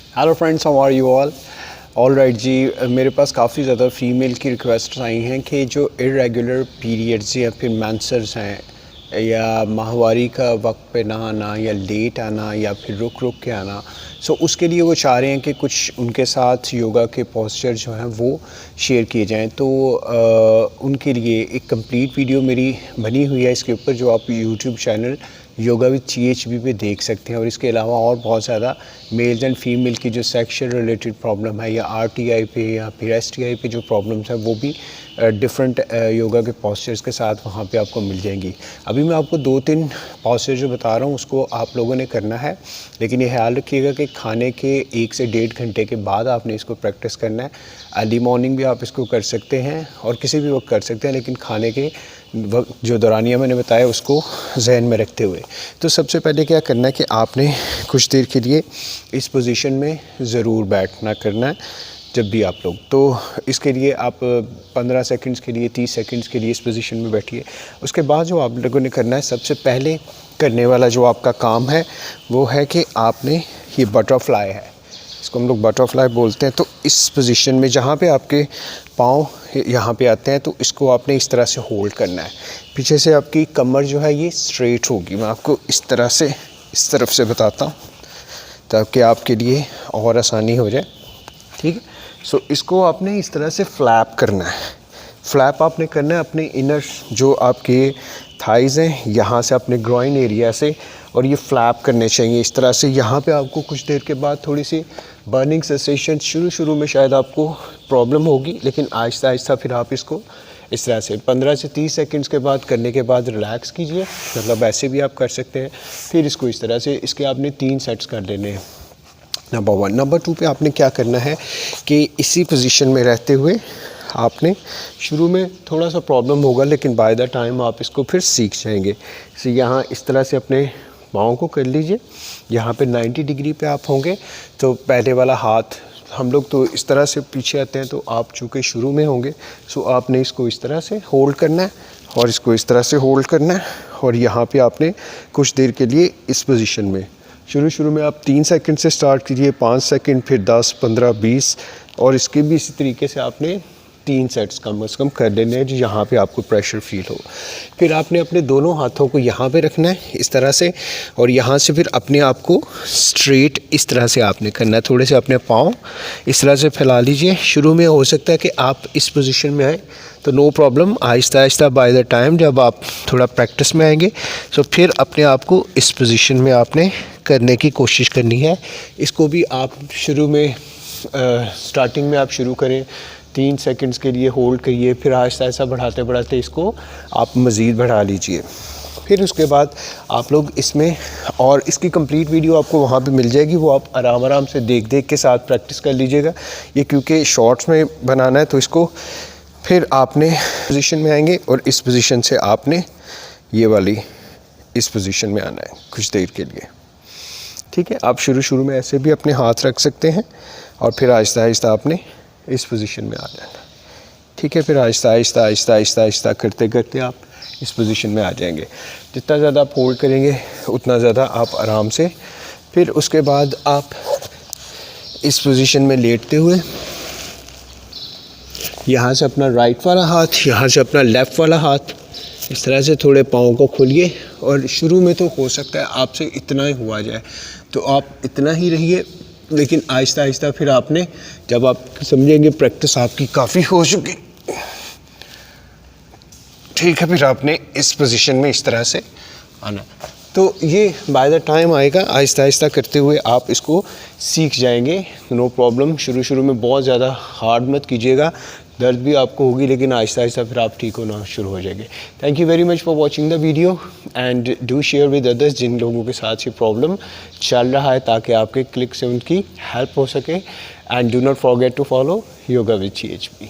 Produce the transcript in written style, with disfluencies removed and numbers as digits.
Hello friends, how are you all right जी। मेरे पास काफ़ी ज़्यादा फ़ीमेल की रिक्वेस्ट आई हैं कि जो इरेगुलर पीरियड्स या फिर मेंसेस हैं या माहवारी का वक्त पे ना आना या लेट आना या फिर रुक रुक के आना, सो उसके लिए वो चाह रहे हैं कि कुछ उनके साथ योगा के पोस्चर जो हैं वो शेयर किए जाएं। तो उनके लिए एक कंप्लीट वीडियो मेरी बनी हुई है इसके ऊपर, जो आप YouTube channel yoga with CHB पे देख सकते हैं। और इसके अलावा और बहुत ज़्यादा मेल एंड फीमेल की जो सेक्शुअल रिलेटेड प्रॉब्लम है या RTI पे या फिर STI पे जो प्रॉब्लम्स हैं वो भी डिफरेंट योगा के पोस्चर्स के साथ वहाँ पे आपको मिल जाएंगी। अभी मैं आपको 2-3 पोस्चर जो बता रहा हूँ उसको आप लोगों ने करना है, लेकिन ये ख्याल रखिएगा कि खाने के 1 से 1.5 घंटे के बाद आपने इसको प्रैक्टिस करना है। अर्ली मॉर्निंग भी आप इसको कर सकते हैं और किसी भी वक्त कर सकते हैं, लेकिन खाने के वक्त जो दौरानिया मैंने बताया उसको जहन में रखते हुए। तो सबसे पहले क्या करना है कि आपने कुछ देर के लिए इस पोजीशन में ज़रूर बैठना करना है जब भी आप लोग। तो इसके लिए आप 15 सेकंड्स के लिए 30 सेकंड्स के लिए इस पोजीशन में बैठिए। उसके बाद जो आप लोगों ने करना है, सबसे पहले करने वाला जो आपका काम है वो है कि आपने ये बटरफ्लाई है, इसको हम लोग बटरफ्लाई बोलते हैं। तो इस पोजीशन में जहाँ पे आपके पाँव यहाँ पे आते हैं तो इसको आपने इस तरह से होल्ड करना है। पीछे से आपकी कमर जो है ये स्ट्रेट होगी। मैं आपको इस तरह से इस तरफ से बताता हूँ ताकि आपके लिए और आसानी हो जाए, ठीक है। सो इसको आपने इस तरह से फ्लैप करना है। फ्लैप आपने करना है अपने इनर जो आपके थाइज़ हैं यहाँ से अपने ग्रॉइन एरिया से, और ये फ्लैप करने चाहिए इस तरह से। यहाँ पे आपको कुछ देर के बाद थोड़ी सी बर्निंग सेंसेशन शुरू में शायद आपको प्रॉब्लम होगी, लेकिन आहिस्ता आहिस्ता फिर आप इसको इस तरह से 15 से 30 सेकंड्स के बाद करने के बाद रिलैक्स कीजिए। मतलब ऐसे भी आप कर सकते हैं। फिर इसको इस तरह से इसके आपने 3 सेट्स कर देने हैं, नंबर 1। नंबर 2 पे आपने क्या करना है कि इसी पोजीशन में रहते हुए आपने शुरू में थोड़ा सा प्रॉब्लम होगा, लेकिन बाय द टाइम आप इसको फिर सीख जाएंगे। तो यहाँ इस तरह से अपने पाँव को कर लीजिए। यहाँ पे 90 डिग्री पे आप होंगे। तो पहले वाला हाथ हम लोग तो इस तरह से पीछे आते हैं, तो आप चूँकि शुरू में होंगे सो आपने इसको इस तरह से होल्ड करना है और इसको इस तरह से होल्ड करना है। और यहाँ पे आपने कुछ देर के लिए इस पोजीशन में शुरू में आप 3 सेकंड से स्टार्ट कीजिए, 5 सेकंड, फिर 10, 15, 20, और इसके भी इसी तरीके से आपने 3 सेट्स कम से कम कर देने हैं जो यहाँ पे आपको प्रेशर फील हो। फिर आपने अपने दोनों हाथों को यहाँ पे रखना है इस तरह से, और यहाँ से फिर अपने आप को स्ट्रेट इस तरह से आपने करना है। थोड़े से अपने पाँव इस तरह से फैला लीजिए। शुरू में हो सकता है कि आप इस पोजीशन में आए तो no problem, Aahista Aahista by the time जब आप थोड़ा प्रैक्टिस में आएंगे तो फिर अपने आप को इस पोजीशन में आपने करने की कोशिश करनी है। इसको भी आप शुरू में स्टार्टिंग में आप शुरू करें 3 सेकंड्स के लिए होल्ड करिए, फिर आहिस्ता आहिस्ता बढ़ाते बढ़ाते इसको आप मज़ीद बढ़ा लीजिए। फिर उसके बाद आप लोग इसमें, और इसकी कंप्लीट वीडियो आपको वहाँ पे मिल जाएगी, वो आप आराम से देख के साथ प्रैक्टिस कर लीजिएगा। ये क्योंकि शॉर्ट्स में बनाना है तो इसको फिर आपने पोजीशन में आएंगे और इस पोजीशन से आपने ये वाली इस पोजीशन में आना है कुछ देर के लिए, ठीक है। आप शुरू में ऐसे भी अपने हाथ रख सकते हैं और फिर आहिस्ता आहिस्ता आपने इस पोजीशन में आ जाना, ठीक है। फिर आहिस्ता आहिस्ता करते करते आप इस पोजीशन में आ जाएंगे। जितना ज़्यादा आप होल्ड करेंगे उतना ज़्यादा आप आराम से, फिर उसके बाद आप इस पोजीशन में लेटते हुए यहाँ से अपना राइट वाला हाथ, यहाँ से अपना लेफ़्ट वाला हाथ, इस तरह से थोड़े पाँव को खोलिए। और शुरू में तो हो सकता है आपसे इतना ही हुआ जाए तो आप इतना ही रहिए, लेकिन आहिस्ता आहिस्ता फिर आपने जब आप समझेंगे प्रैक्टिस आपकी काफ़ी हो चुकी, ठीक है, फिर आपने इस पोजीशन में इस तरह से आना। तो ये बाय द टाइम आएगा, आहिस्ता आहिस्ता करते हुए आप इसको सीख जाएंगे, नो प्रॉब्लम। शुरू में बहुत ज़्यादा हार्ड मत कीजिएगा, दर्द भी आपको होगी, लेकिन आहिस्ता आहिस्ता फिर आप ठीक होना शुरू हो जाएंगे। Thank you very much for watching the video and do share with others जिन लोगों के साथ ये प्रॉब्लम चल रहा है, ताकि आपके क्लिक से उनकी हेल्प हो सके। And do not forget to follow yoga with CHB।